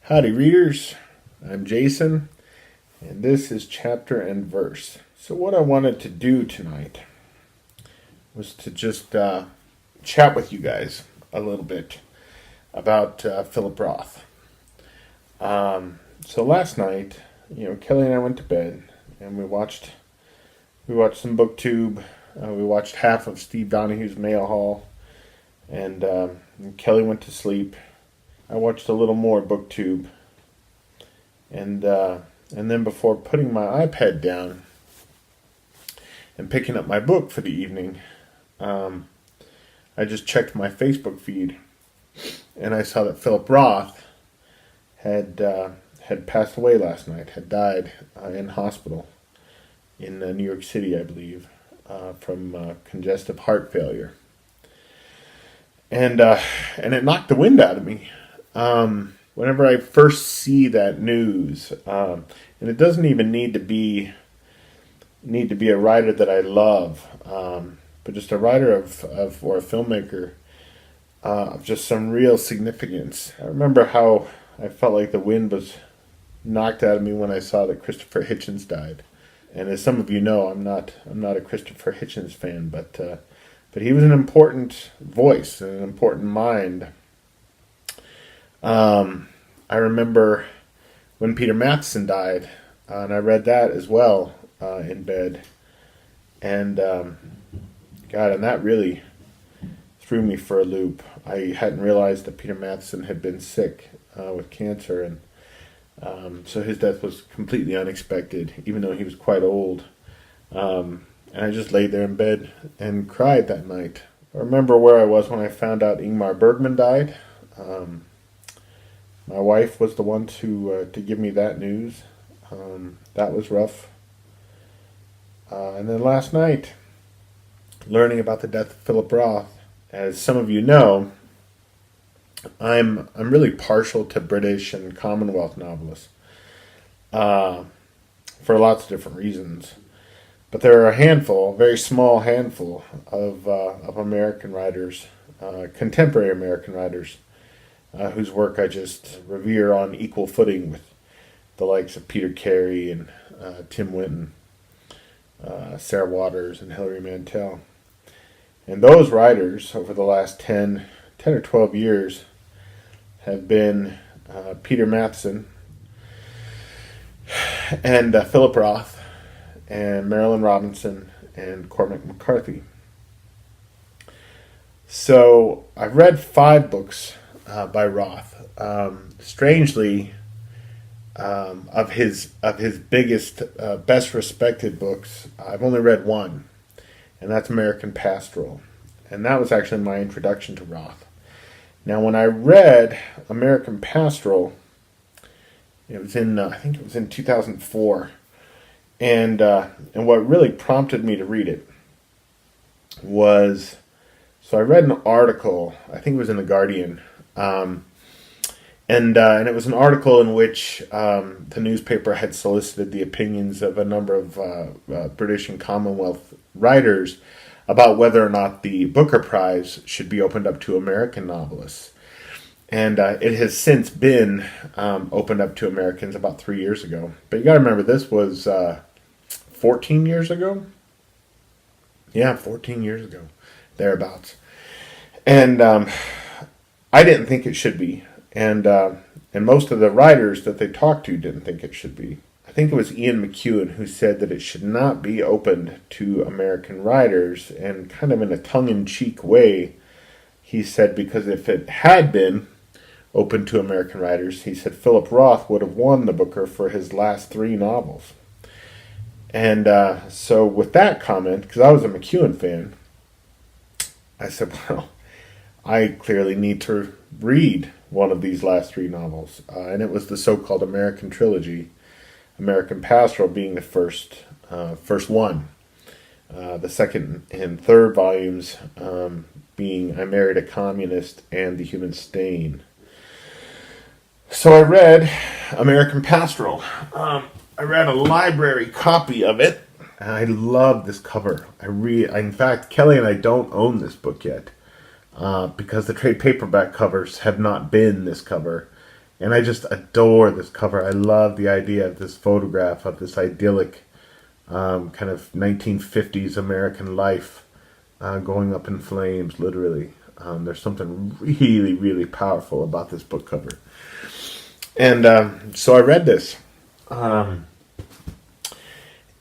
Howdy, readers. I'm Jason, and this is Chapter and Verse. So what I wanted to do tonight was to just chat with you guys a little bit about Philip Roth. So last night, Kelly and I went to bed, and we watched some BookTube. We watched half of Steve Donahue's Mail Haul, and Kelly went to sleep. I watched a little more BookTube, and then before putting my iPad down and picking up my book for the evening, I just checked my Facebook feed, and I saw that Philip Roth had passed away last night, had died in hospital in New York City, I believe, from congestive heart failure, and it knocked the wind out of me. Whenever I first see that news, and it doesn't even need to be a writer that I love, but just a writer or a filmmaker of just some real significance. I remember how I felt like the wind was knocked out of me when I saw that Christopher Hitchens died. And as some of you know, I'm not a Christopher Hitchens fan, but he was an important voice and an important mind. I remember when Peter Matheson died, and I read that as well in bed, and and that really threw me for a loop. I hadn't realized that Peter Matheson had been sick with cancer, and so his death was completely unexpected, even though he was quite old. And I just laid there in bed and cried that night. I remember where I was when I found out Ingmar Bergman died. My wife was the one to give me that news. That was rough. And then last night, learning about the death of Philip Roth. As some of you know, I'm really partial to British and Commonwealth novelists for lots of different reasons. But there are a very small handful of American writers, contemporary American writers, whose work I just revere on equal footing with the likes of Peter Carey and Tim Winton, Sarah Waters, and Hilary Mantel. And those writers, over the last 10 or 12 years, have been Peter Matheson and Philip Roth and Marilynne Robinson and Cormac McCarthy. So I've read 5 books by Roth. Strangely, of his biggest, best respected books, I've only read one, and that's American Pastoral, and that was actually my introduction to Roth. Now, when I read American Pastoral, I think it was in 2004, and what really prompted me to read it was, so I read an article, I think it was in The Guardian. And it was an article in which the newspaper had solicited the opinions of a number of British and Commonwealth writers about whether or not the Booker Prize should be opened up to American novelists. And it has since been opened up to Americans about 3 years ago. But you got to remember, this was 14 years ago? Yeah, 14 years ago, thereabouts. And I didn't think it should be, and most of the writers that they talked to didn't think it should be. I think it was Ian McEwan who said that it should not be opened to American writers, and kind of in a tongue-in-cheek way, he said, because if it had been open to American writers, he said Philip Roth would have won the Booker for his last 3 novels. And so with that comment, because I was a McEwan fan, I said, well, I clearly need to read one of these last 3 novels. And it was the so-called American trilogy, American Pastoral being the first one. The second and third volumes being I Married a Communist and The Human Stain. So I read American Pastoral. I read a library copy of it. And I love this cover. In fact, Kelly and I don't own this book yet. Because the trade paperback covers have not been this cover. And I just adore this cover. I love the idea of this photograph of this idyllic kind of 1950s American life going up in flames, literally. There's something really, really powerful about this book cover. And so I read this. And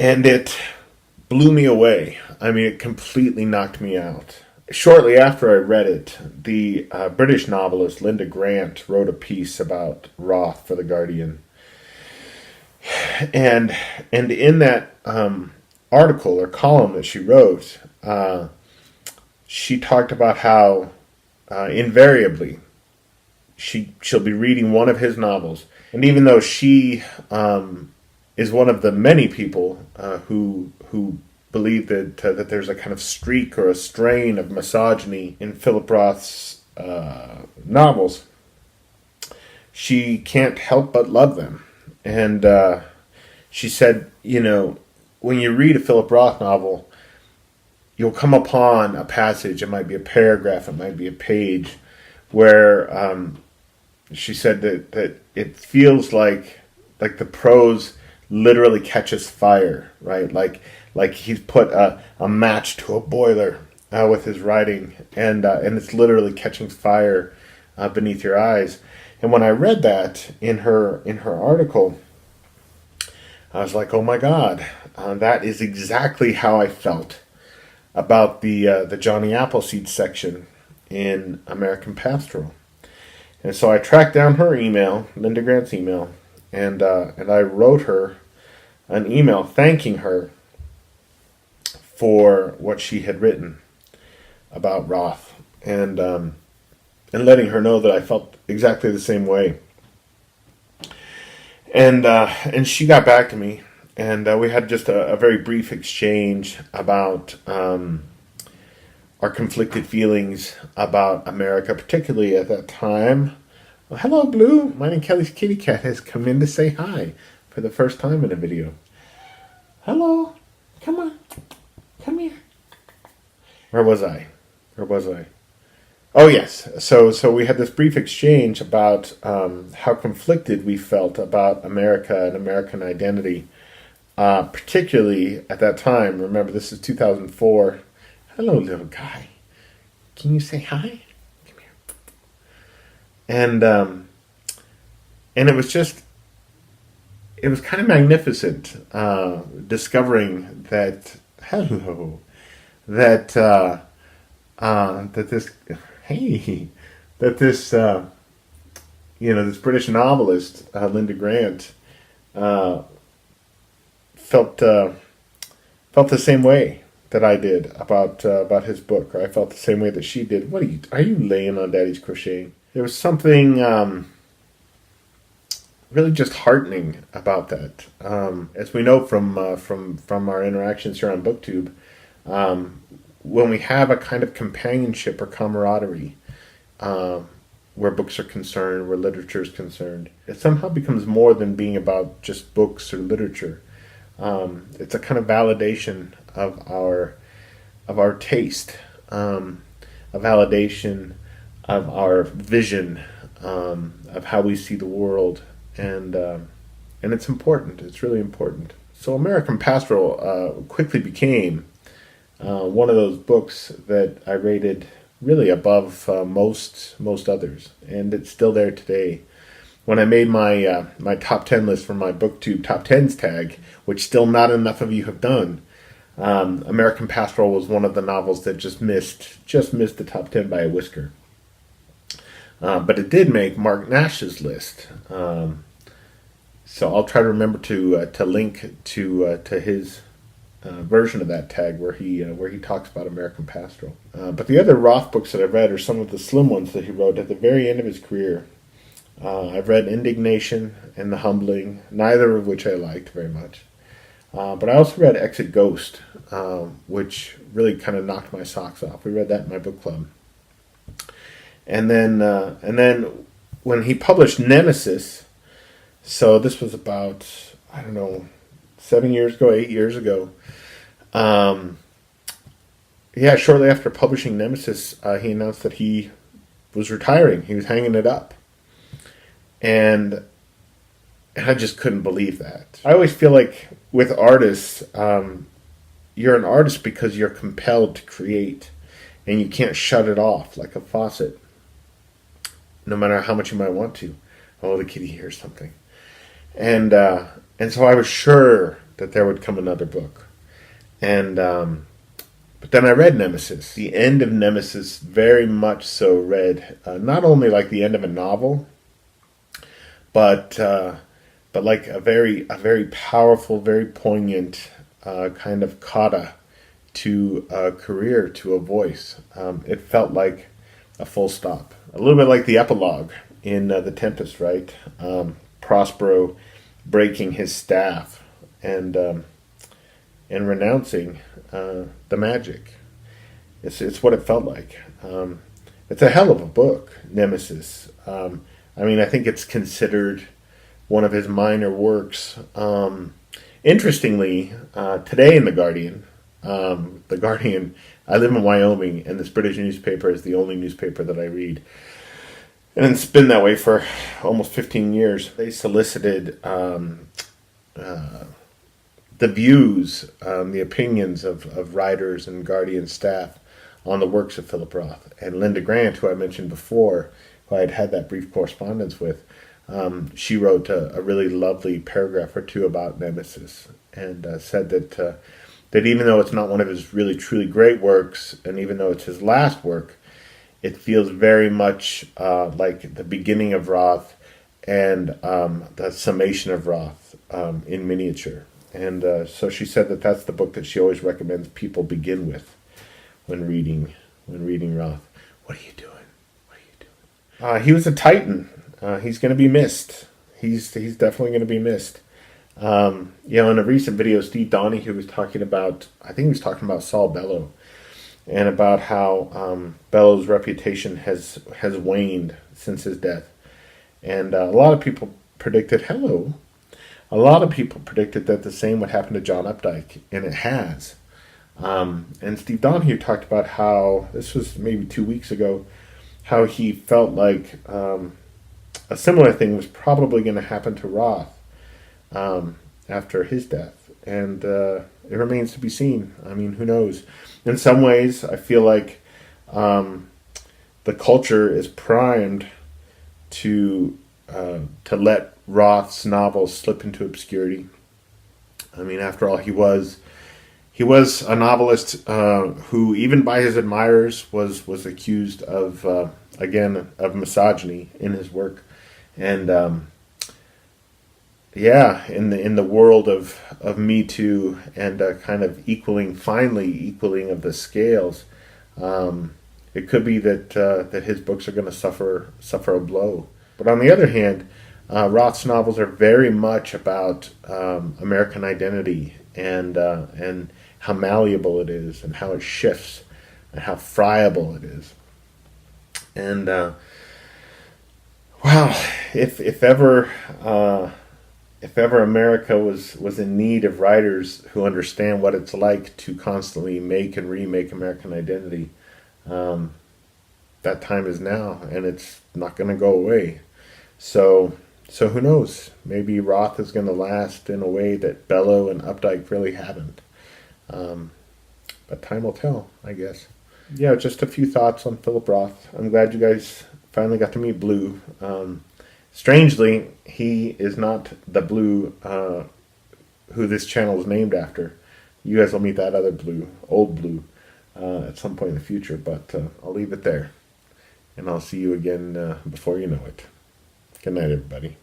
it blew me away. I mean, it completely knocked me out. Shortly after I read it, the British novelist Linda Grant wrote a piece about Roth for The Guardian. And in that article or column that she wrote, she talked about how invariably she'll be reading one of his novels. And even though she is one of the many people who believe that there's a kind of streak or a strain of misogyny in Philip Roth's novels, she can't help but love them. And she said, when you read a Philip Roth novel, you'll come upon a passage, it might be a paragraph, it might be a page, where she said that it feels like the prose literally catches fire, right? Like he's put a match to a boiler with his writing, and it's literally catching fire beneath your eyes. And when I read that in her article, I was like, oh my God, that is exactly how I felt about the Johnny Appleseed section in American Pastoral. And so I tracked down her email, Linda Grant's email, and I wrote her an email thanking her for what she had written about Roth, and letting her know that I felt exactly the same way. And she got back to me, and we had just a very brief exchange about our conflicted feelings about America, particularly at that time. Well, hello, Blue. Mine and Kelly's kitty cat has come in to say hi for the first time in a video. Hello. Come on. Come here. Where was I? Oh, yes. So we had this brief exchange about how conflicted we felt about America and American identity, particularly at that time. Remember, this is 2004. Hello, little guy. Can you say hi? Come here. And it was kind of magnificent discovering that this British novelist Linda Grant felt the same way that I did about his book, or I felt the same way that she did. Are you laying on Daddy's crocheting? There was something really just heartening about that. As we know from our interactions here on BookTube, when we have a kind of companionship or camaraderie where books are concerned, where literature is concerned, it somehow becomes more than being about just books or literature. It's a kind of validation of our taste, a validation of our vision, of how we see the world, and it's important. It's really important. So American Pastoral quickly became one of those books that I rated really above most others, and it's still there today. When I made my my top 10 list for my BookTube Top 10s tag, which still not enough of you have done, American Pastoral was one of the novels that just missed the top 10 by a whisker. But it did make Mark Nash's list. So I'll try to remember to link to his version of that tag where he talks about American Pastoral. But the other Roth books that I've read are some of the slim ones that he wrote at the very end of his career. I've read Indignation and The Humbling, neither of which I liked very much. But I also read Exit Ghost, which really kind of knocked my socks off. We read that in my book club. And then when he published Nemesis, so this was about, 7 years ago, 8 years ago. Shortly after publishing Nemesis, he announced that he was retiring. He was hanging it up. And I just couldn't believe that. I always feel like with artists, you're an artist because you're compelled to create, and you can't shut it off like a faucet, no matter how much you might want to. Oh, the kitty hears something. And so I was sure that there would come another book. And but then I read Nemesis. The end of Nemesis very much so read not only like the end of a novel, but like a very powerful, very poignant kind of coda to a career, to a voice. It felt like a full stop, a little bit like the epilogue in The Tempest, right? Prospero breaking his staff and renouncing the magic. It's what it felt like. It's a hell of a book, Nemesis. I mean, I think it's considered one of his minor works. Interestingly, today in The Guardian, I live in Wyoming, and this British newspaper is the only newspaper that I read. And it's been that way for almost 15 years. They solicited the views, the opinions of writers and Guardian staff on the works of Philip Roth. And Linda Grant, who I mentioned before, who I had that brief correspondence with, she wrote a really lovely paragraph or two about Nemesis, and said that even though it's not one of his really truly great works, and even though it's his last work, it feels very much like the beginning of Roth and the summation of Roth in miniature. And so she said that that's the book that she always recommends people begin with when reading Roth. What are you doing? What are you doing? He was a titan. He's going to be missed. He's definitely going to be missed. In a recent video, Steve Donahue was talking about, I think he was talking about Saul Bellow, and about how Bellow's reputation has waned since his death. And a lot of people predicted that the same would happen to John Updike, and it has. And Steve Donahue talked about how, this was maybe 2 weeks ago, how he felt like a similar thing was probably going to happen to Roth after his death. And it remains to be seen. I mean, who knows? In some ways, I feel like the culture is primed to let Roth's novels slip into obscurity. I mean, after all, he was a novelist who, even by his admirers, was accused of misogyny in his work, and in the world of Me Too and kind of finally equaling of the scales, it could be that his books are going to suffer a blow. But on the other hand, Roth's novels are very much about American identity and how malleable it is, and how it shifts, and how friable it is. And if ever America was in need of writers who understand what it's like to constantly make and remake American identity, that time is now, and it's not going to go away. So who knows? Maybe Roth is going to last in a way that Bellow and Updike really haven't. But time will tell, I guess. Yeah, just a few thoughts on Philip Roth. I'm glad you guys finally got to meet Blue. Strangely, he is not the Blue who this channel is named after. You guys will meet that other Blue, old Blue, at some point in the future. But I'll leave it there. And I'll see you again before you know it. Good night, everybody.